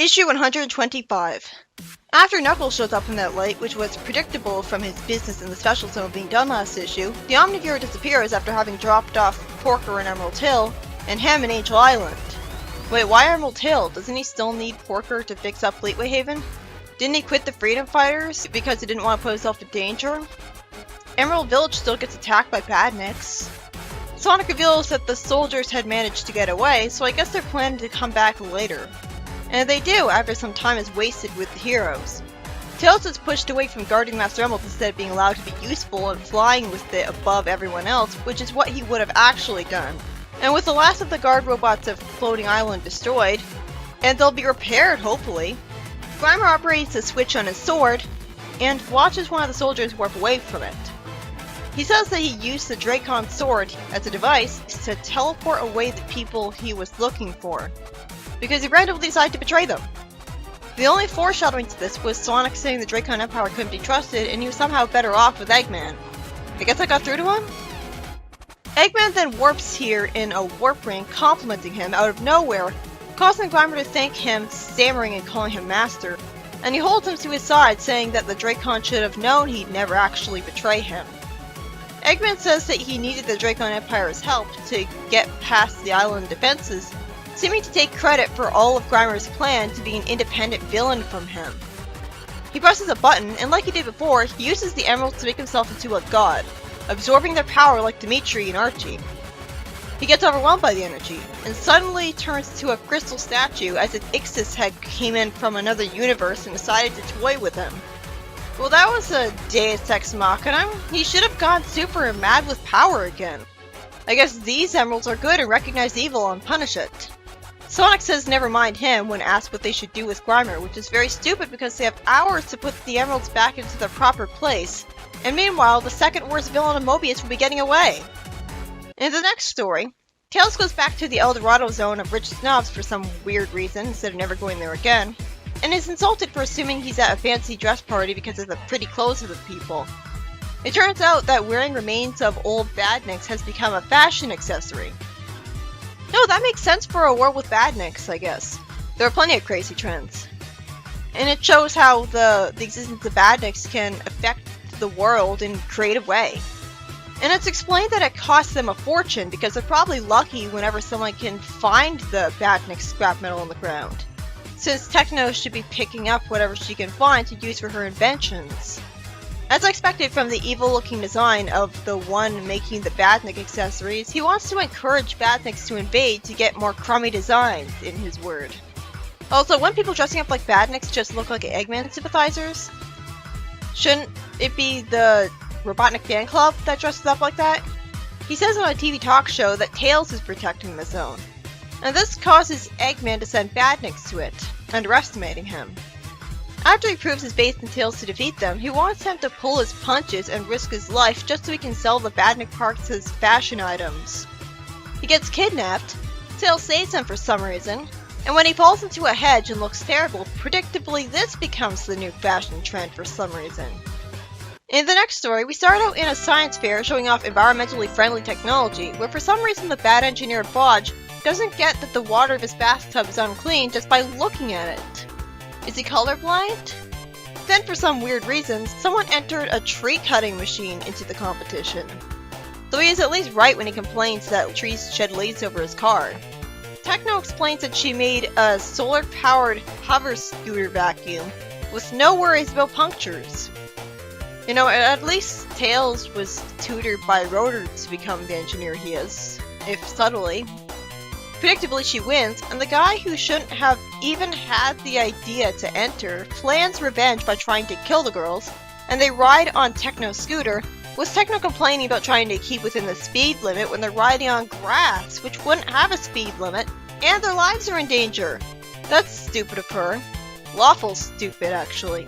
Issue 125. After Knuckles shows up in that light, which was predictable from his business in the Special Zone being done last issue, the Omnivore disappears after having dropped off Porker in Emerald Hill, and him in Angel Island. Wait, why Emerald Hill? Doesn't he still need Porker to fix up Fleetway Haven? Didn't he quit the Freedom Fighters because he didn't want to put himself in danger? Emerald Village still gets attacked by badniks. Sonic reveals that the soldiers had managed to get away, so I guess they're planning to come back later. And they do, after some time is wasted with the heroes. Tails is pushed away from guarding Master Emerald instead of being allowed to be useful and flying with it above everyone else, which is what he would have actually done. And with the last of the guard robots of Floating Island destroyed, and they'll be repaired hopefully, Grimer operates a switch on his sword, and watches one of the soldiers warp away from it. He says that he used the Dracon sword as a device to teleport away the people he was looking for, because he randomly decided to betray them. The only foreshadowing to this was Sonic saying the Dracon Empire couldn't be trusted and he was somehow better off with Eggman. I guess I got through to him? Eggman then warps here in a warp ring, complimenting him out of nowhere, causing Grimer to thank him, stammering and calling him Master, and he holds him to his side, saying that the Dracon should have known he'd never actually betray him. Eggman says that he needed the Dracon Empire's help to get past the island defenses, seeming to take credit for all of Grimer's plan to be an independent villain from him. He presses a button, and like he did before, he uses the emeralds to make himself into a god, absorbing their power like Dimitri and Archie. He gets overwhelmed by the energy, and suddenly turns into a crystal statue as if Ixis had came in from another universe and decided to toy with him. Well, that was a Deus Ex Machina. He should have gone super and mad with power again. I guess these emeralds are good and recognize evil and punish it. Sonic says never mind him when asked what they should do with Grimer, which is very stupid because they have hours to put the emeralds back into their proper place, and meanwhile the second worst villain of Mobius will be getting away. In the next story, Tails goes back to the El Dorado zone of rich snobs for some weird reason instead of never going there again, and is insulted for assuming he's at a fancy dress party because of the pretty clothes of the people. It turns out that wearing remains of old badniks has become a fashion accessory. No, that makes sense for a world with badniks, I guess. There are plenty of crazy trends. And it shows how the existence of badniks can affect the world in a creative way. And it's explained that it costs them a fortune because they're probably lucky whenever someone can find the badnik scrap metal on the ground, since Techno should be picking up whatever she can find to use for her inventions. As I expected from the evil-looking design of the one making the badnik accessories, he wants to encourage badniks to invade to get more crummy designs, in his word. Also, when people dressing up like badniks just look like Eggman sympathizers? Shouldn't it be the Robotnik fan club that dresses up like that? He says on a TV talk show that Tails is protecting the zone, and this causes Eggman to send badniks to it, underestimating him. After he proves his base and Tails to defeat them, he wants him to pull his punches and risk his life just so he can sell the badnik parts as fashion items. He gets kidnapped, Tails saves him for some reason, and when he falls into a hedge and looks terrible, predictably this becomes the new fashion trend for some reason. In the next story, we start out in a science fair showing off environmentally friendly technology, where for some reason the bad engineer Bodge doesn't get that the water of his bathtub is unclean just by looking at it. Is he colorblind? Then for some weird reason, someone entered a tree cutting machine into the competition. Though he is at least right when he complains that trees shed leaves over his car. Techno explains that she made a solar-powered hover scooter vacuum with no worries about punctures. You know, at least Tails was tutored by Rotor to become the engineer he is, if subtly. Predictably, she wins, and the guy who shouldn't have even had the idea to enter plans revenge by trying to kill the girls, and they ride on Techno's scooter, with Techno complaining about trying to keep within the speed limit when they're riding on grass, which wouldn't have a speed limit, and their lives are in danger. That's stupid of her. Lawful stupid, actually.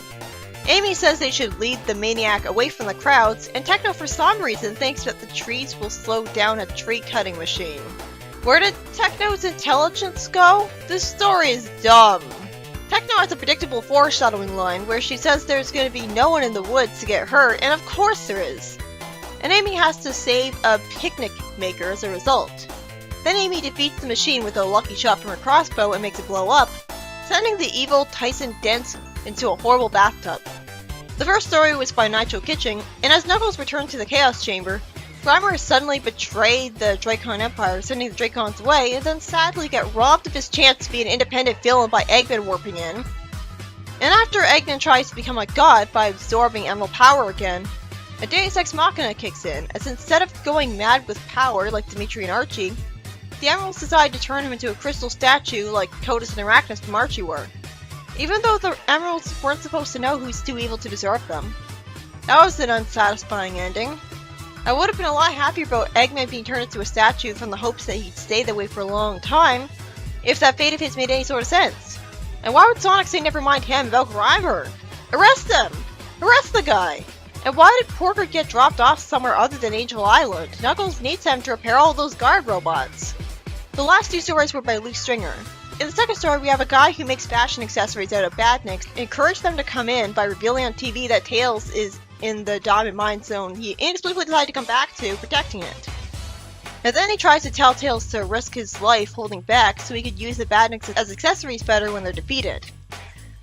Amy says they should lead the maniac away from the crowds, and Techno for some reason thinks that the trees will slow down a tree cutting machine. Where did Techno's intelligence go? This story is dumb. Techno has a predictable foreshadowing line where she says there's going to be no one in the woods to get hurt, and of course there is. And Amy has to save a picnic maker as a result. Then Amy defeats the machine with a lucky shot from her crossbow and makes it blow up, sending the evil Tyson Dent into a horrible bathtub. The first story was by Nigel Kitching, and as Knuckles returned to the Chaos Chamber, Grimer suddenly betrayed the Dracon Empire, sending the Dracons away, and then sadly get robbed of his chance to be an independent villain by Eggman warping in. And after Eggman tries to become a god by absorbing Emerald power again, a Deus Ex Machina kicks in, as instead of going mad with power like Dimitri and Archie, the Emeralds decide to turn him into a crystal statue like Codus and Arachnus from Archie were. Even though the Emeralds weren't supposed to know who's too evil to deserve them. That was an unsatisfying ending. I would have been a lot happier about Eggman being turned into a statue from the hopes that he'd stay that way for a long time, if that fate of his made any sort of sense. And why would Sonic say never mind him about Grimer? Arrest him! Arrest the guy! And why did Porker get dropped off somewhere other than Angel Island? Knuckles needs him to repair all those guard robots. The last two stories were by Luke Stringer. In the second story, we have a guy who makes fashion accessories out of badniks, encourage them to come in by revealing on TV that Tails is in the Diamond Mine Zone he inexplicably decided to come back to, protecting it. And then he tries to tell Tails to risk his life holding back so he could use the badniks as accessories better when they're defeated.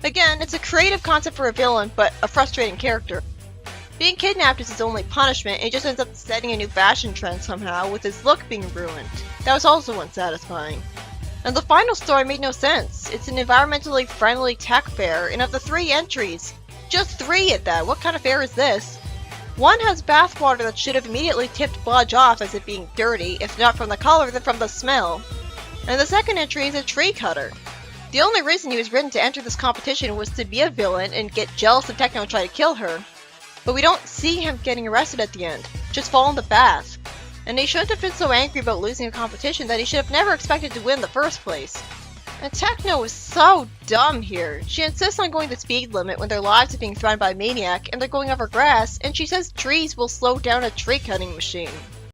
Again, it's a creative concept for a villain, but a frustrating character. Being kidnapped is his only punishment, and he just ends up setting a new fashion trend somehow, with his look being ruined. That was also unsatisfying. And the final story made no sense. It's an environmentally friendly tech fair, and of the 3 entries, just 3 at that, what kind of fair is this? One has bathwater that should have immediately tipped Bludge off as it being dirty, if not from the color, then from the smell. And the second entry is a tree cutter. The only reason he was written to enter this competition was to be a villain and get jealous of Techno and try to kill her. But we don't see him getting arrested at the end, just fall in the bath. And he shouldn't have been so angry about losing a competition that he should have never expected to win in the first place. And Techno is so dumb here. She insists on going the speed limit when their lives are being threatened by a maniac and they're going over grass, and she says trees will slow down a tree cutting machine.